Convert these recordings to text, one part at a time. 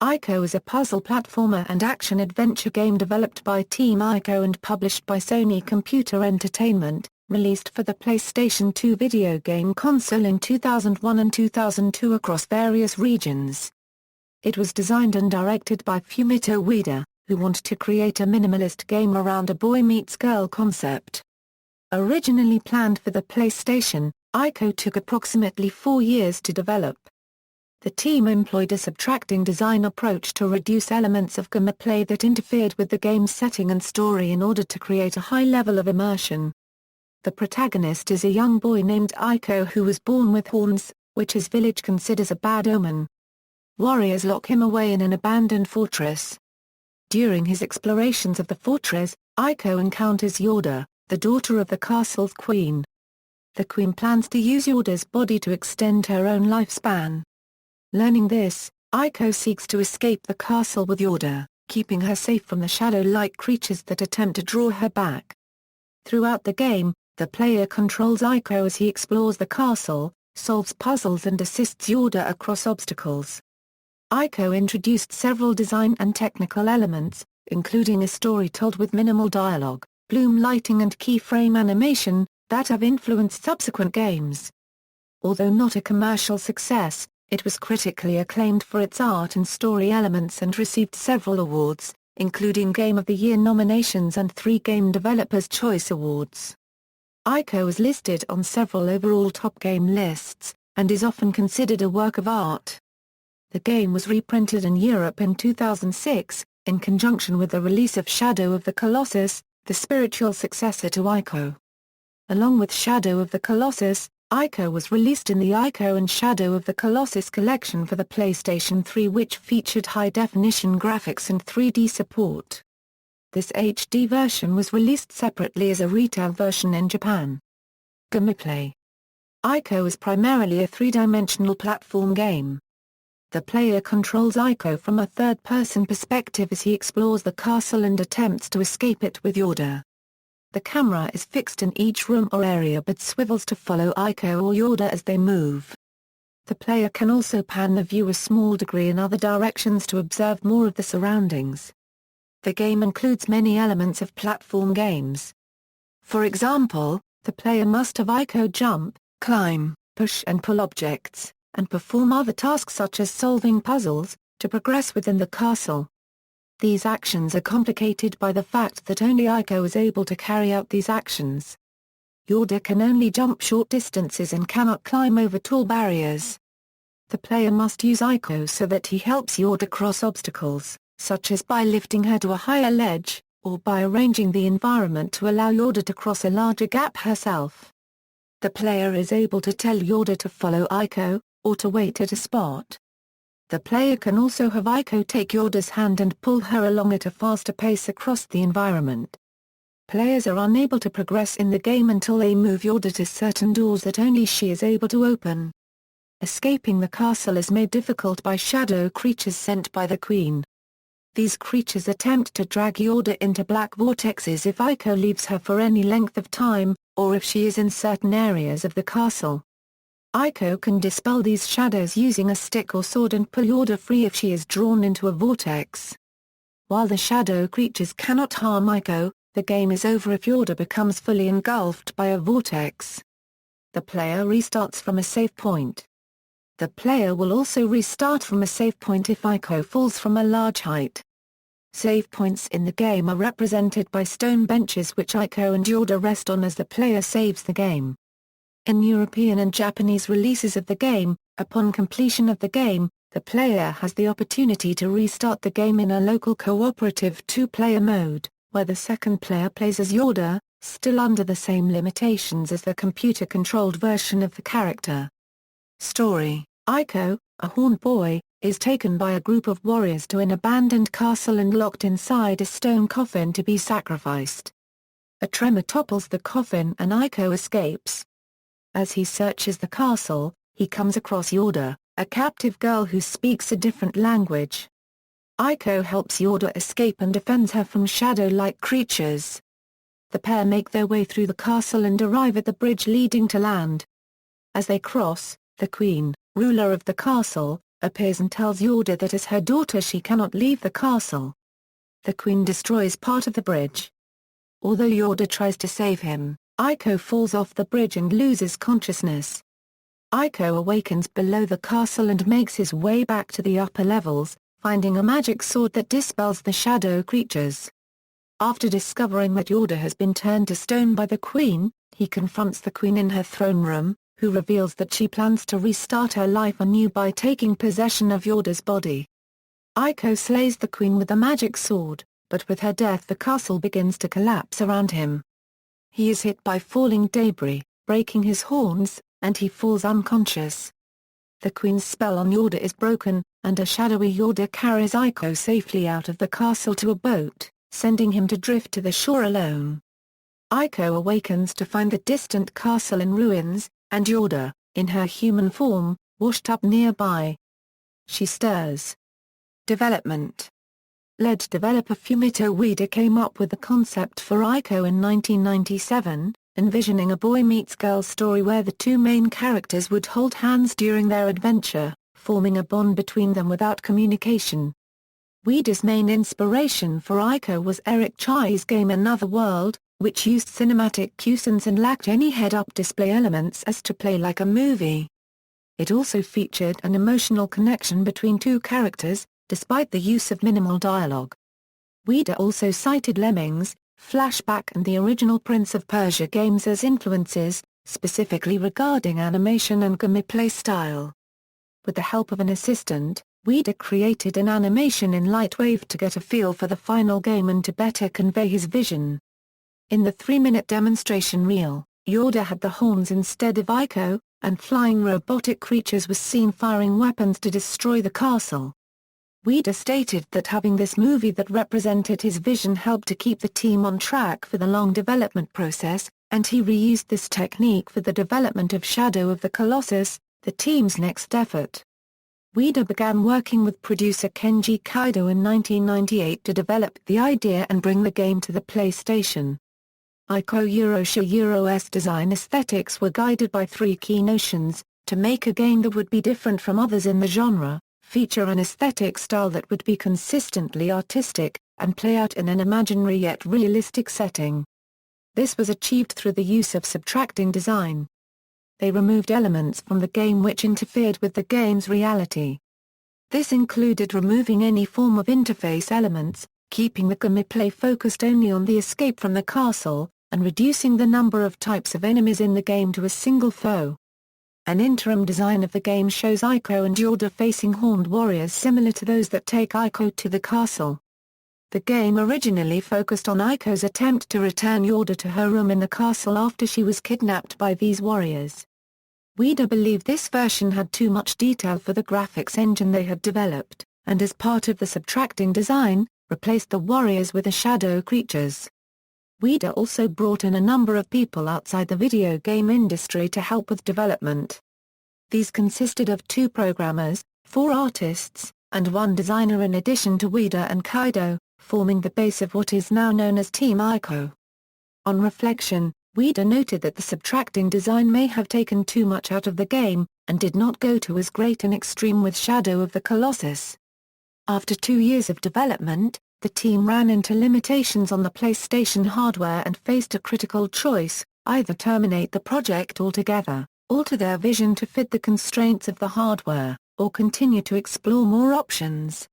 Ico is a puzzle platformer and action-adventure game developed by Team Ico and published by Sony Computer Entertainment, released for the PlayStation 2 video game console in 2001 and 2002 across various regions. It was designed and directed by Fumito Ueda, who wanted to create a minimalist game around a boy-meets-girl concept. Originally planned for the PlayStation, Ico took approximately 4 years to develop. The team employed a subtracting design approach to reduce elements of gameplay that interfered with the game's setting and story in order to create a high level of immersion. The protagonist is a young boy named Ico who was born with horns, which his village considers a bad omen. Warriors lock him away in an abandoned fortress. During his explorations of the fortress, Ico encounters Yorda, the daughter of the castle's queen. The queen plans to use Yorda's body to extend her own lifespan. Learning this, Ico seeks to escape the castle with Yorda, keeping her safe from the shadow-like creatures that attempt to draw her back. Throughout the game, the player controls Ico as he explores the castle, solves puzzles and assists Yorda across obstacles. Ico introduced several design and technical elements, including a story told with minimal dialogue, bloom lighting and keyframe animation, that have influenced subsequent games. Although not a commercial success, it was critically acclaimed for its art and story elements and received several awards, including Game of the Year nominations and 3 Game Developers' Choice Awards. Ico is listed on several overall top game lists, and is often considered a work of art. The game was reprinted in Europe in 2006, in conjunction with the release of Shadow of the Colossus, the spiritual successor to Ico. Along with Shadow of the Colossus, Ico was released in the Ico and Shadow of the Colossus collection for the PlayStation 3, which featured high-definition graphics and 3D support. This HD version was released separately as a retail version in Japan. Gameplay. Ico is primarily a 3-dimensional platform game. The player controls Ico from a third-person perspective as he explores the castle and attempts to escape it with Yorda. The camera is fixed in each room or area but swivels to follow Ico or Yorda as they move. The player can also pan the view a small degree in other directions to observe more of the surroundings. The game includes many elements of platform games. For example, the player must have Ico jump, climb, push and pull objects, and perform other tasks such as solving puzzles, to progress within the castle. These actions are complicated by the fact that only Ico is able to carry out these actions. Yorda can only jump short distances and cannot climb over tall barriers. The player must use Ico so that he helps Yorda cross obstacles, such as by lifting her to a higher ledge, or by arranging the environment to allow Yorda to cross a larger gap herself. The player is able to tell Yorda to follow Ico, or to wait at a spot. The player can also have Ico take Yorda's hand and pull her along at a faster pace across the environment. Players are unable to progress in the game until they move Yorda to certain doors that only she is able to open. Escaping the castle is made difficult by shadow creatures sent by the Queen. These creatures attempt to drag Yorda into black vortexes if Ico leaves her for any length of time, or if she is in certain areas of the castle. Ico can dispel these shadows using a stick or sword and pull Yorda free if she is drawn into a vortex. While the shadow creatures cannot harm Ico, the game is over if Yorda becomes fully engulfed by a vortex. The player restarts from a save point. The player will also restart from a save point if Ico falls from a large height. Save points in the game are represented by stone benches which Ico and Yorda rest on as the player saves the game. In European and Japanese releases of the game, upon completion of the game, the player has the opportunity to restart the game in a local cooperative 2-player mode, where the second player plays as Yorda, still under the same limitations as the computer-controlled version of the character. Story: Ico, a horned boy, is taken by a group of warriors to an abandoned castle and locked inside a stone coffin to be sacrificed. A tremor topples the coffin and Ico escapes. As he searches the castle, he comes across Yorda, a captive girl who speaks a different language. Ico helps Yorda escape and defends her from shadow-like creatures. The pair make their way through the castle and arrive at the bridge leading to land. As they cross, the queen, ruler of the castle, appears and tells Yorda that as her daughter she cannot leave the castle. The Queen destroys part of the bridge. Although Yorda tries to save him, Ico falls off the bridge and loses consciousness. Ico awakens below the castle and makes his way back to the upper levels, finding a magic sword that dispels the shadow creatures. After discovering that Yorda has been turned to stone by the Queen, he confronts the Queen in her throne room, who reveals that she plans to restart her life anew by taking possession of Yorda's body. Ico slays the Queen with a magic sword, but with her death the castle begins to collapse around him. He is hit by falling debris, breaking his horns, and he falls unconscious. The Queen's spell on Yorda is broken, and a shadowy Yorda carries Ico safely out of the castle to a boat, sending him to drift to the shore alone. Ico awakens to find the distant castle in ruins, and Yorda, in her human form, washed up nearby. She stirs. Development. Lead developer Fumito Ueda came up with the concept for Ico in 1997, envisioning a boy-meets-girl story where the two main characters would hold hands during their adventure, forming a bond between them without communication. Ueda's main inspiration for Ico was Eric Chai's game Another World, which used cinematic cutscenes and lacked any head-up display elements as to play like a movie. It also featured an emotional connection between two characters, despite the use of minimal dialogue. Ueda also cited Lemmings, Flashback and the original Prince of Persia games as influences, specifically regarding animation and gameplay style. With the help of an assistant, Ueda created an animation in Lightwave to get a feel for the final game and to better convey his vision. In the 3-minute demonstration reel, Yorda had the horns instead of Ico, and flying robotic creatures was seen firing weapons to destroy the castle. Ueda stated that having this movie that represented his vision helped to keep the team on track for the long development process, and he reused this technique for the development of Shadow of the Colossus, the team's next effort. Ueda began working with producer Kenji Kaido in 1998 to develop the idea and bring the game to the PlayStation. Ico's design aesthetics were guided by three key notions: to make a game that would be different from others in the genre, feature an aesthetic style that would be consistently artistic, and play out in an imaginary yet realistic setting. This was achieved through the use of subtracting design. They removed elements from the game which interfered with the game's reality. This included removing any form of interface elements, keeping the gameplay focused only on the escape from the castle, and reducing the number of types of enemies in the game to a single foe. An interim design of the game shows Ico and Yorda facing horned warriors similar to those that take Ico to the castle. The game originally focused on Ico's attempt to return Yorda to her room in the castle after she was kidnapped by these warriors. Ueda believed this version had too much detail for the graphics engine they had developed, and as part of the subtracting design, replaced the warriors with the shadow creatures. Ueda also brought in a number of people outside the video game industry to help with development. These consisted of 2 programmers, 4 artists, and 1 designer in addition to Ueda and Kaido, forming the base of what is now known as Team Ico. On reflection, Ueda noted that the subtracting design may have taken too much out of the game, and did not go to as great an extreme with Shadow of the Colossus. After 2 years of development, the team ran into limitations on the PlayStation hardware and faced a critical choice: either terminate the project altogether, alter their vision to fit the constraints of the hardware, or continue to explore more options.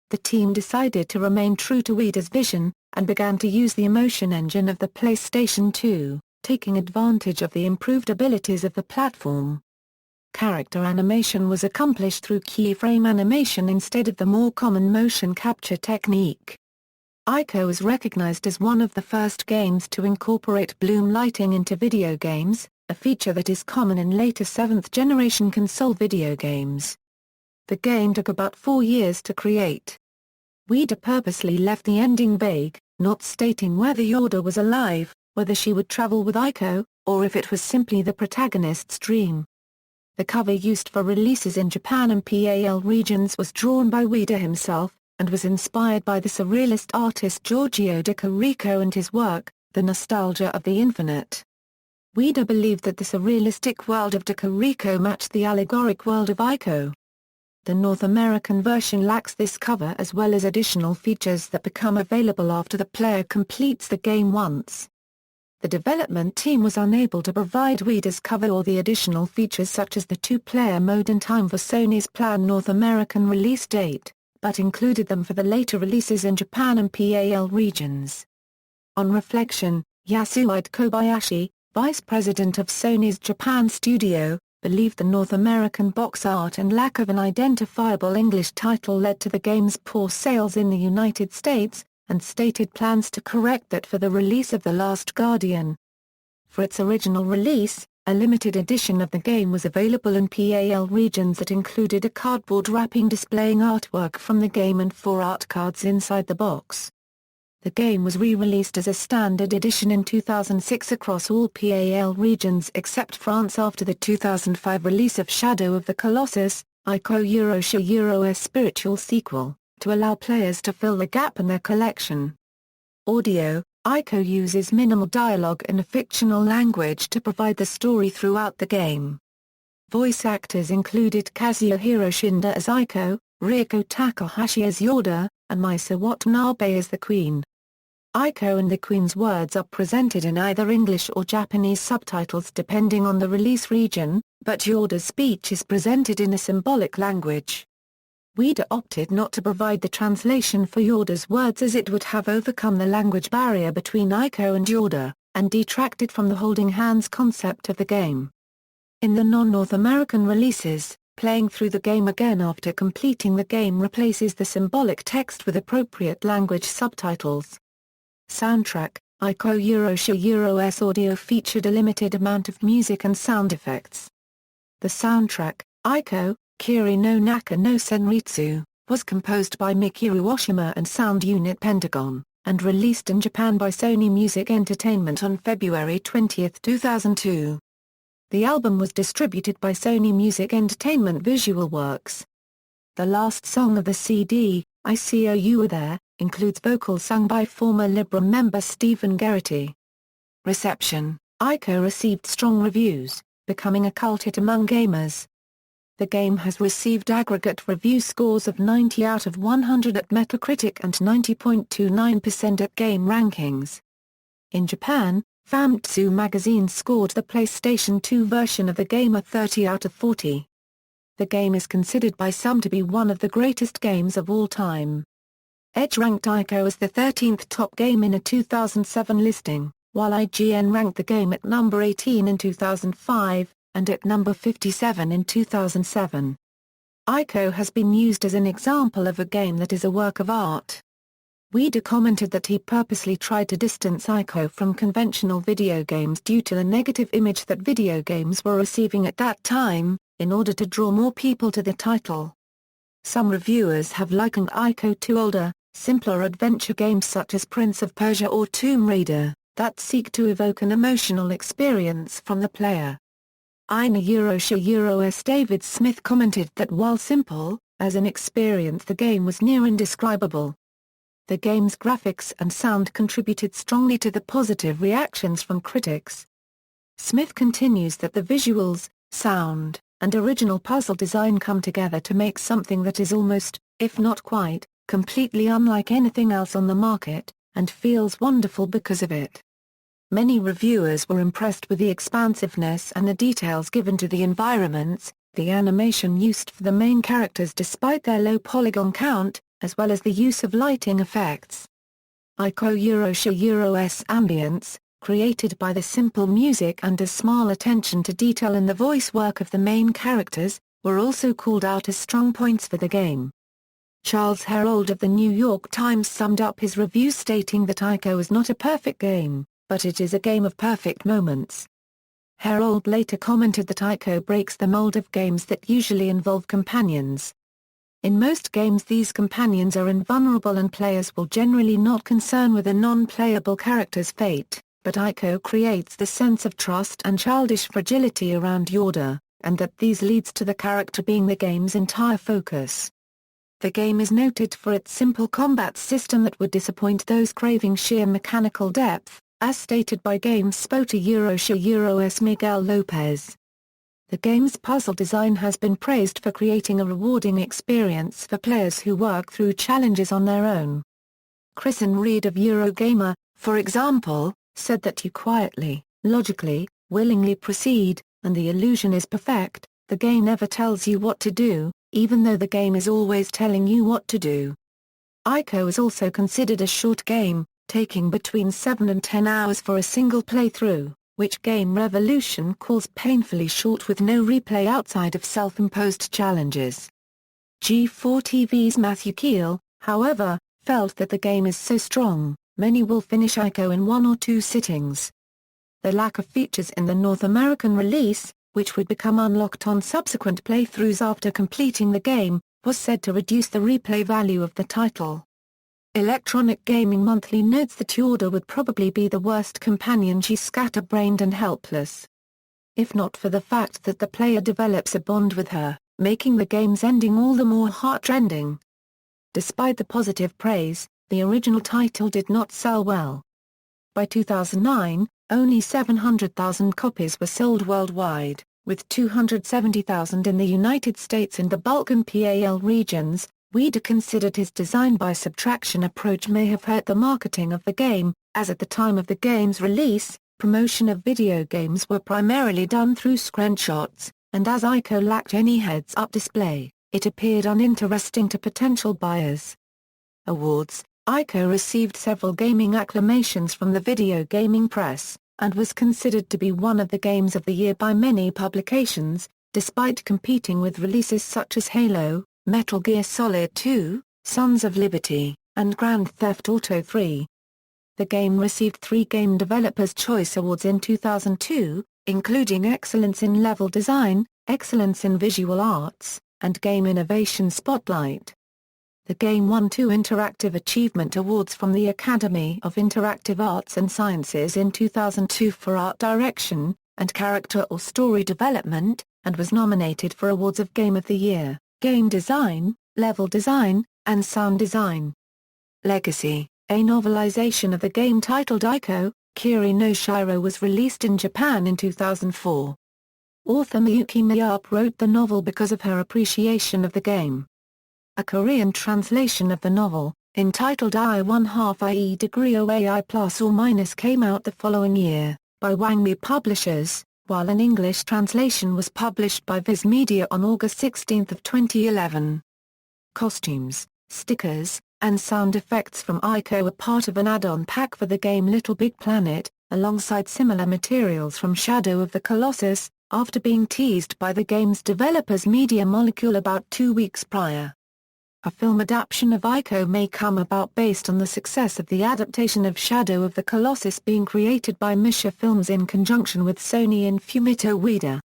The team decided to remain true to Ueda's vision, and began to use the Immersion engine of the PlayStation 2, taking advantage of the improved abilities of the platform. Character animation was accomplished through keyframe animation instead of the more common motion capture technique. Ico is recognized as one of the first games to incorporate bloom lighting into video games, a feature that is common in later 7th-generation console video games. The game took about 4 years to create. Ueda purposely left the ending vague, not stating whether Yorda was alive, whether she would travel with Ico, or if it was simply the protagonist's dream. The cover used for releases in Japan and PAL regions was drawn by Ueda himself, and was inspired by the surrealist artist Giorgio de Chirico and his work, The Nostalgia of the Infinite. Ueda believed that the surrealistic world of de Chirico matched the allegoric world of Ico. The North American version lacks this cover as well as additional features that become available after the player completes the game once. The development team was unable to provide Ueda's cover or the additional features such as the two-player mode in time for Sony's planned North American release date, but included them for the later releases in Japan and PAL regions. On reflection, Yasuhide Kobayashi, vice president of Sony's Japan studio, believed the North American box art and lack of an identifiable English title led to the game's poor sales in the United States, and stated plans to correct that for the release of The Last Guardian. For its original release, a limited edition of the game was available in PAL regions that included a cardboard wrapping displaying artwork from the game and 4 art cards inside the box. The game was re-released as a standard edition in 2006 across all PAL regions except France after the 2005 release of Shadow of the Colossus, ʻiːkoʊ spiritual sequel, to allow players to fill the gap in their collection. Audio: Ico uses minimal dialogue in a fictional language to provide the story throughout the game. Voice actors included Kazuhiro Shinda as Ico, Rieko Takahashi as Yorda, and Misa Watanabe as the Queen. Ico and the Queen's words are presented in either English or Japanese subtitles depending on the release region, but Yorda's speech is presented in a symbolic language. Ueda opted not to provide the translation for Yorda's words as it would have overcome the language barrier between Ico and Yorda, and detracted from the holding hands concept of the game. In the non-North American releases, playing through the game again after completing the game replaces the symbolic text with appropriate language subtitles. Soundtrack: ʻiːkoʊ's audio featured a limited amount of music and sound effects. The soundtrack, Ico, Kiri no Naka no Senritsu, was composed by Michiru Oshima and sound unit Pentagon, and released in Japan by Sony Music Entertainment on February 20, 2002. The album was distributed by Sony Music Entertainment Visual Works. The last song of the CD, I See You Were There, includes vocals sung by former Libra member Stephen Geraghty. Reception: Ico received strong reviews, becoming a cult hit among gamers. The game has received aggregate review scores of 90 out of 100 at Metacritic and 90.29% at GameRankings. In Japan, Famitsu magazine scored the PlayStation 2 version of the game a 30 out of 40. The game is considered by some to be one of the greatest games of all time. Edge ranked Ico as the 13th top game in a 2007 listing, while IGN ranked the game at number 18 in 2005, and at number 57 in 2007. Ico has been used as an example of a game that is a work of art. Ueda commented that he purposely tried to distance Ico from conventional video games due to the negative image that video games were receiving at that time, in order to draw more people to the title. Some reviewers have likened Ico to older, simpler adventure games such as Prince of Persia or Tomb Raider, that seek to evoke an emotional experience from the player. ʻiːkoʊ's David Smith commented that while simple, as an experience the game was near indescribable. The game's graphics and sound contributed strongly to the positive reactions from critics. Smith continues that the visuals, sound, and original puzzle design come together to make something that is almost, if not quite, completely unlike anything else on the market, and feels wonderful because of it. Many reviewers were impressed with the expansiveness and the details given to the environments, the animation used for the main characters despite their low polygon count, as well as the use of lighting effects. ʻiːkoʊ's ambience, created by the simple music and a small attention to detail in the voice work of the main characters, were also called out as strong points for the game. Charles Herold of the New York Times summed up his review stating that Ico is not a perfect game, but it is a game of perfect moments. Herold later commented that Ico breaks the mold of games that usually involve companions. In most games these companions are invulnerable and players will generally not concern with a non-playable character's fate, but Ico creates the sense of trust and childish fragility around Yorda, and that these leads to the character being the game's entire focus. The game is noted for its simple combat system that would disappoint those craving sheer mechanical depth, as stated by GameSpot ʻiːkoʊ's Miguel Lopez. The game's puzzle design has been praised for creating a rewarding experience for players who work through challenges on their own. Kristen Reed of Eurogamer, for example, said that you quietly, logically, willingly proceed, and the illusion is perfect. The game never tells you what to do, even though the game is always telling you what to do. ʻiːkoʊ is also considered a short game, taking between 7 and 10 hours for a single playthrough, which Game Revolution calls painfully short with no replay outside of self-imposed challenges. G4TV's Matthew Keel, however, felt that the game is so strong, many will finish ʻiːkoʊ in 1 or 2 sittings. The lack of features in the North American release, which would become unlocked on subsequent playthroughs after completing the game, was said to reduce the replay value of the title. Electronic Gaming Monthly notes that Yorda would probably be the worst companion. She's scatterbrained and helpless. If not for the fact that the player develops a bond with her, making the game's ending all the more heartrending. Despite the positive praise, the original title did not sell well. By 2009, only 700,000 copies were sold worldwide, with 270,000 in the United States and the Balkan PAL regions. Ueda considered his design-by-subtraction approach may have hurt the marketing of the game, as at the time of the game's release, promotion of video games were primarily done through screenshots, and as ʻiːkoʊ lacked any heads-up display, it appeared uninteresting to potential buyers. Awards: ʻiːkoʊ received several gaming acclamations from the video gaming press, and was considered to be one of the games of the year by many publications, despite competing with releases such as Halo, Metal Gear Solid 2, Sons of Liberty, and Grand Theft Auto 3. The game received 3 Game Developers' Choice Awards in 2002, including Excellence in Level Design, Excellence in Visual Arts, and Game Innovation Spotlight. The game won 2 Interactive Achievement Awards from the Academy of Interactive Arts and Sciences in 2002 for Art Direction, and Character or Story Development, and was nominated for awards of Game of the Year, Game Design, Level Design, and Sound Design. Legacy: a novelization of the game titled ʻiːkoʊ, Kiri no Shiro was released in Japan in 2004. Author Miyuki Miyap wrote the novel because of her appreciation of the game. A Korean translation of the novel, entitled I1/2 IE Degree OAI Plus or Minus came out the following year, by Wangmi Publishers, while an English translation was published by Viz Media on August 16, 2011. Costumes, stickers, and sound effects from ʻiːkoʊ were part of an add-on pack for the game Little Big Planet, alongside similar materials from Shadow of the Colossus, after being teased by the game's developers Media Molecule about 2 weeks prior. A film adaptation of ʻiːkoʊ may come about based on the success of the adaptation of Shadow of the Colossus being created by Misha Films in conjunction with Sony and Fumito Ueda.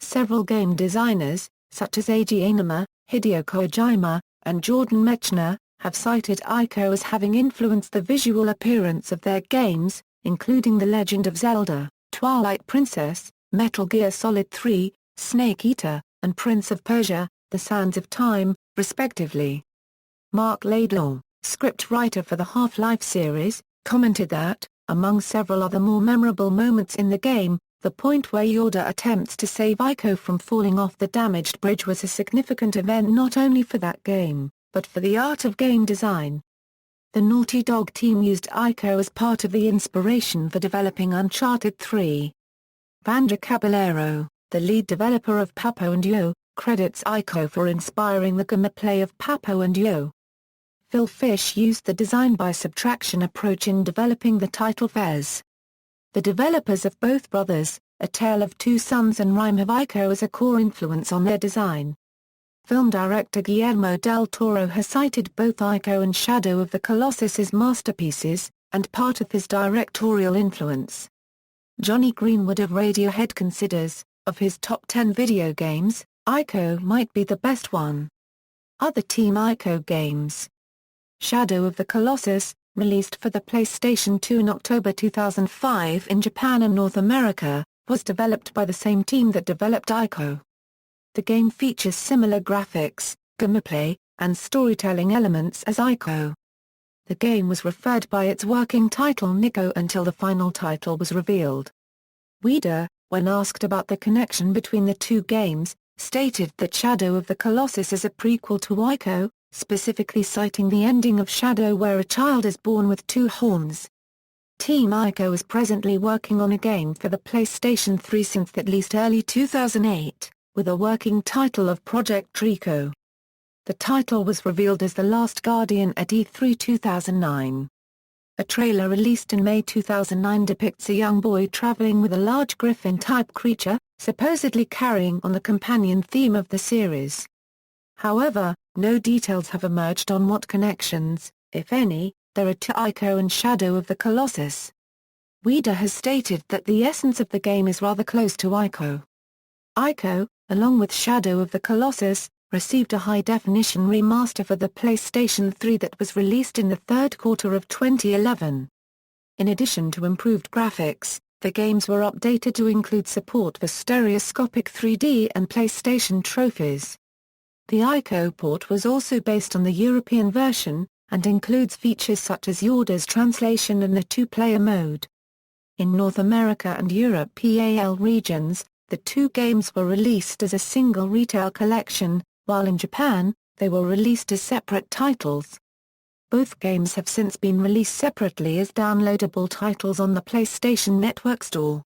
Several game designers, such as Eiji Aonuma, Hideo Kojima, and Jordan Mechner, have cited ʻiːkoʊ as having influenced the visual appearance of their games, including The Legend of Zelda, Twilight Princess, Metal Gear Solid 3, Snake Eater, and Prince of Persia: The Sands of Time, respectively. Mark Laidlaw, script writer for the Half-Life series, commented that, among several other more memorable moments in the game, the point where Yorda attempts to save ʻiːkoʊ from falling off the damaged bridge was a significant event not only for that game, but for the art of game design. The Naughty Dog team used ʻiːkoʊ as part of the inspiration for developing Uncharted 3. Vandra Caballero, the lead developer of Papo and Yo, credits ʻiːkoʊ for inspiring the gameplay of Papo and Yo. Phil Fish used the design-by-subtraction approach in developing the title Fez. The developers of both Brothers, A Tale of Two Sons and Rime have ʻiːkoʊ as a core influence on their design. Film director Guillermo del Toro has cited both ʻiːkoʊ and Shadow of the Colossus as masterpieces, and part of his directorial influence. Johnny Greenwood of Radiohead considers, of his top 10 video games, ʻiːkoʊ might be the best one. Other Team Ico games. Shadow of the Colossus, released for the PlayStation 2 in October 2005 in Japan and North America, was developed by the same team that developed ʻiːkoʊ. The game features similar graphics, gameplay, and storytelling elements as ʻiːkoʊ. The game was referred by its working title ʻiːkoʊ until the final title was revealed. Ueda, when asked about the connection between the two games, stated that Shadow of the Colossus is a prequel to ʻiːkoʊ, specifically citing the ending of Shadow where a child is born with two horns. Team Ico is presently working on a game for the PlayStation 3 since at least early 2008, with a working title of Project ʻiːkoʊ. The title was revealed as The Last Guardian at E3 2009. A trailer released in May 2009 depicts a young boy traveling with a large griffin-type creature, supposedly carrying on the companion theme of the series. However, no details have emerged on what connections, if any, there are to ʻiːkoʊ and Shadow of the Colossus. Ueda has stated that the essence of the game is rather close to ʻiːkoʊ. ʻiːkoʊ, along with Shadow of the Colossus, received a high-definition remaster for the PlayStation 3 that was released in the third quarter of 2011. In addition to improved graphics, the games were updated to include support for stereoscopic 3D and PlayStation trophies. The ʻiːkoʊ port was also based on the European version, and includes features such as Yorda's translation and the two-player mode. In North America and Europe PAL regions, the two games were released as a single retail collection, while in Japan, they were released as separate titles. Both games have since been released separately as downloadable titles on the PlayStation Network Store.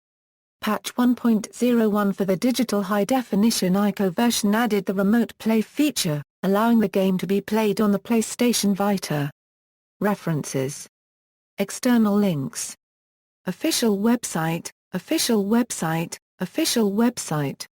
Patch 1.01 for the digital high-definition ʻiːkoʊ version added the remote play feature, allowing the game to be played on the PlayStation Vita. References. External links. Official website, official website, official website.